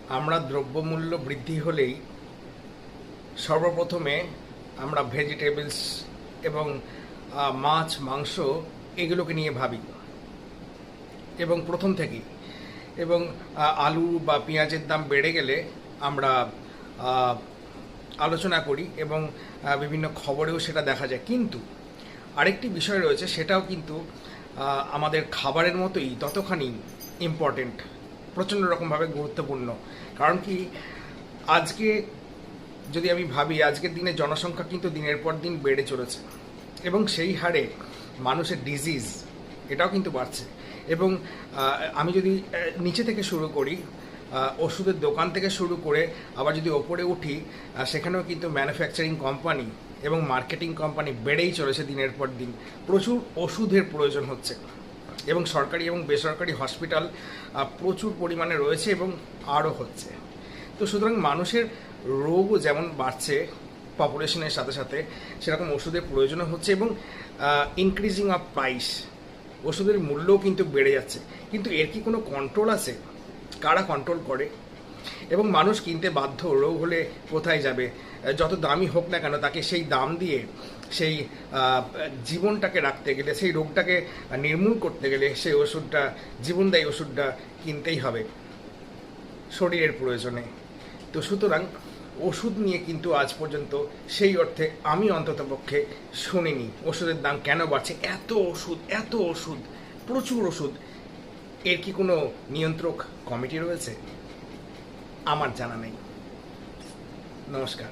আমরা দ্রব্যমূল্য বৃদ্ধি হলেই সর্বপ্রথমে আমরা ভেজিটেবলস এবং মাছ মাংস এগুলোকে নিয়ে ভাবি এবং প্রথম থেকেই এবং আলু বা পেঁয়াজের দাম বেড়ে গেলে আমরা আলোচনা করি এবং বিভিন্ন খবরেও সেটা দেখা যায়। কিন্তু আরেকটি বিষয় রয়েছে, সেটাও কিন্তু আমাদের খাবারের মতোই ততখানি ইম্পর্টেন্ট, প্রচণ্ড রকমভাবে গুরুত্বপূর্ণ। কারণ কি, আজকে যদি আমি ভাবি, আজকের দিনে জনসংখ্যা কিন্তু দিনের পর দিন বেড়ে চলেছে এবং সেই হারে মানুষের ডিজিজ এটাও কিন্তু বাড়ছে। এবং আমি যদি নিচে থেকে শুরু করি, ওষুধের দোকান থেকে শুরু করে আবার যদি ওপরে উঠি, সেখানেও কিন্তু ম্যানুফ্যাকচারিং কোম্পানি এবং মার্কেটিং কোম্পানি বেড়েই চলেছে দিনের পর দিন। প্রচুর ওষুধের প্রয়োজন হচ্ছে এবং সরকারি এবং বেসরকারি হসপিটাল প্রচুর পরিমাণে রয়েছে এবং আরও হচ্ছে। তো সুতরাং মানুষের রোগও যেমন বাড়ছে পপুলেশনের সাথে সাথে, সেরকম ওষুধের প্রয়োজনও হচ্ছে এবং ইনক্রিজিং অফ প্রাইস, ওষুধের মূল্যও কিন্তু বেড়ে যাচ্ছে। কিন্তু এর কি কোনো কন্ট্রোল আছে? কারা কন্ট্রোল করে? এবং মানুষ কিনতে বাধ্য। রোগ হলে কোথায় যাবে? যত দামি হোক না কেন, তাকে সেই দাম দিয়ে সেই জীবনটাকে রাখতে গেলে, সেই রোগটাকে নির্মূল করতে গেলে সেই ওষুধটা, জীবনদায়ী ওষুধটা কিনতেই হবে শরীরের প্রয়োজনে। তো সুতরাং ওষুধ নিয়ে কিন্তু আজ পর্যন্ত সেই অর্থে আমি অন্ততপক্ষে শুনিনি ওষুধের দাম কেন বাড়ছে। এত ওষুধ, এত ওষুধ, প্রচুর ওষুধ, এর কি কোনো নিয়ন্ত্রক কমিটি রয়েছে? আমার জানা নেই। নমস্কার।